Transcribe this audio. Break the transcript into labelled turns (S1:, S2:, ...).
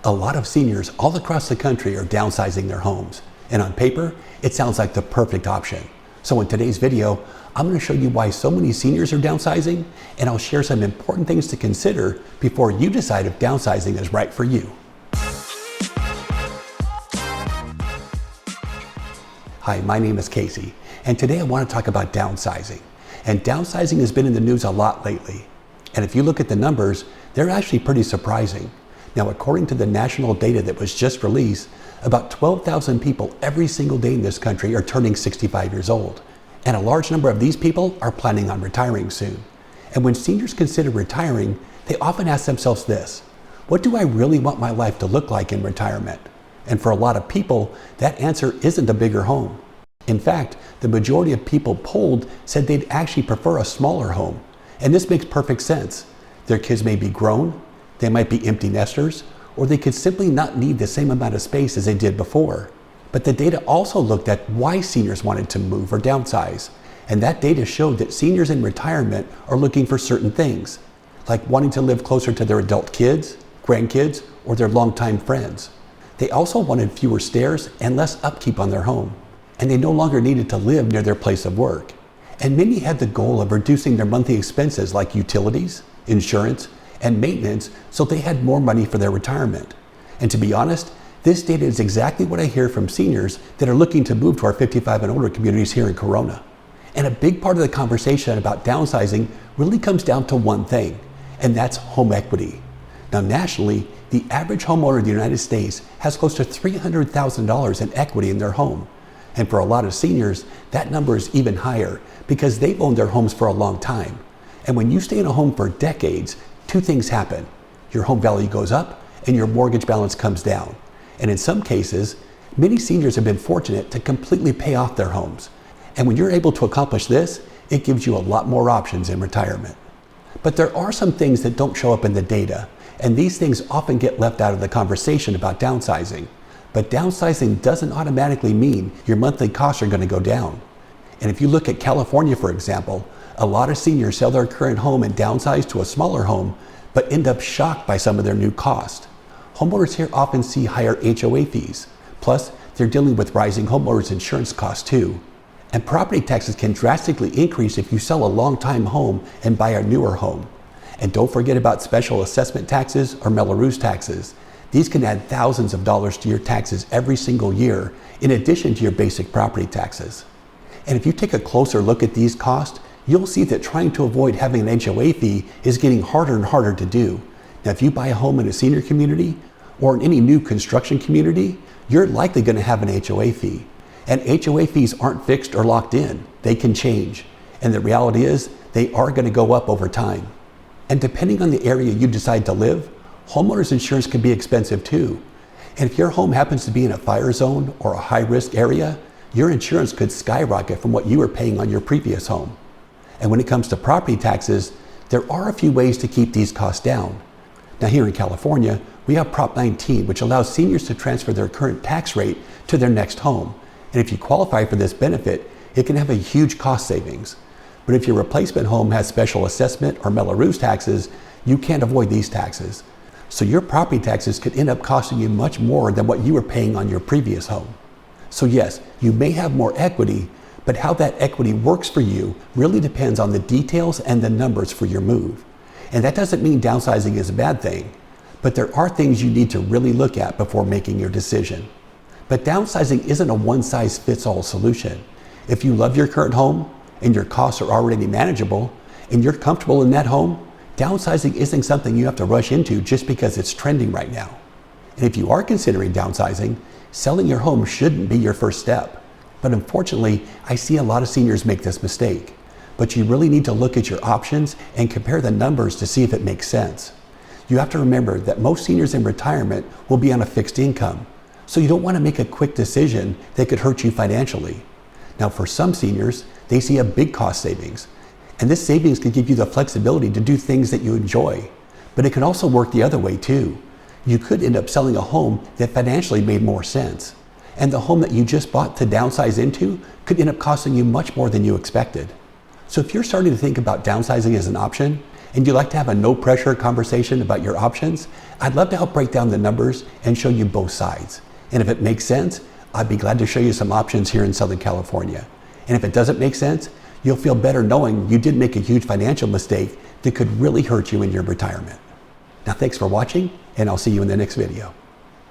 S1: A lot of seniors all across the country are downsizing their homes, and on paper, it sounds like the perfect option. So in today's video, I'm going to show you why so many seniors are downsizing, and I'll share some important things to consider before you decide if downsizing is right for you. Hi, my name is Casey, and today I want to talk about downsizing. And downsizing has been in the news a lot lately. And if you look at the numbers, they're actually pretty surprising. Now, according to the national data that was just released, about 12,000 people every single day in this country are turning 65 years old. And a large number of these people are planning on retiring soon. And when seniors consider retiring, they often ask themselves this: what do I really want my life to look like in retirement? And for a lot of people, that answer isn't a bigger home. In fact, the majority of people polled said they'd actually prefer a smaller home. And this makes perfect sense. Their kids may be grown, they might be empty nesters, or they could simply not need the same amount of space as they did before. But the data also looked at why seniors wanted to move or downsize. And that data showed that seniors in retirement are looking for certain things, like wanting to live closer to their adult kids, grandkids, or their longtime friends. They also wanted fewer stairs and less upkeep on their home. And they no longer needed to live near their place of work. And many had the goal of reducing their monthly expenses like utilities, insurance, and maintenance, so they had more money for their retirement. And to be honest, this data is exactly what I hear from seniors that are looking to move to our 55 and older communities here in Corona. And a big part of the conversation about downsizing really comes down to one thing, and that's home equity. Now, nationally, the average homeowner in the United States has close to $300,000 in equity in their home. And for a lot of seniors, that number is even higher because they've owned their homes for a long time. And when you stay in a home for decades, two things happen. Your home value goes up and your mortgage balance comes down. And in some cases, many seniors have been fortunate to completely pay off their homes. And when you're able to accomplish this, it gives you a lot more options in retirement. But there are some things that don't show up in the data, and these things often get left out of the conversation about downsizing. But downsizing doesn't automatically mean your monthly costs are going to go down. And if you look at California, for example, a lot of seniors sell their current home and downsize to a smaller home, but end up shocked by some of their new costs. Homeowners here often see higher HOA fees. Plus, they're dealing with rising homeowners insurance costs too. And property taxes can drastically increase if you sell a long-time home and buy a newer home. And don't forget about special assessment taxes or Melrose taxes. These can add thousands of dollars to your taxes every single year, in addition to your basic property taxes. And if you take a closer look at these costs, you'll see that trying to avoid having an HOA fee is getting harder and harder to do. Now, if you buy a home in a senior community or in any new construction community, you're likely going to have an HOA fee. And HOA fees aren't fixed or locked in. They can change. And the reality is they are going to go up over time. And depending on the area you decide to live, homeowners insurance can be expensive too. And if your home happens to be in a fire zone or a high-risk area, your insurance could skyrocket from what you were paying on your previous home. And when it comes to property taxes, there are a few ways to keep these costs down. Now, here in California, we have Prop 19, which allows seniors to transfer their current tax rate to their next home. And if you qualify for this benefit, it can have a huge cost savings. But if your replacement home has special assessment or Melrose taxes, you can't avoid these taxes. So your property taxes could end up costing you much more than what you were paying on your previous home. So yes, you may have more equity, but how that equity works for you really depends on the details and the numbers for your move. And that doesn't mean downsizing is a bad thing, but there are things you need to really look at before making your decision. But downsizing isn't a one-size-fits-all solution. If you love your current home and your costs are already manageable and you're comfortable in that home, downsizing isn't something you have to rush into just because it's trending right now. And if you are considering downsizing, selling your home shouldn't be your first step. But unfortunately, I see a lot of seniors make this mistake. But you really need to look at your options and compare the numbers to see if it makes sense. You have to remember that most seniors in retirement will be on a fixed income, so you don't want to make a quick decision that could hurt you financially. Now, for some seniors, they see a big cost savings, and this savings can give you the flexibility to do things that you enjoy. But it can also work the other way too. You could end up selling a home that financially made more sense. And the home that you just bought to downsize into could end up costing you much more than you expected. So if you're starting to think about downsizing as an option, and you'd like to have a no pressure conversation about your options, I'd love to help break down the numbers and show you both sides. And if it makes sense, I'd be glad to show you some options here in Southern California. And if it doesn't make sense, you'll feel better knowing you did make a huge financial mistake that could really hurt you in your retirement. Now, thanks for watching, and I'll see you in the next video.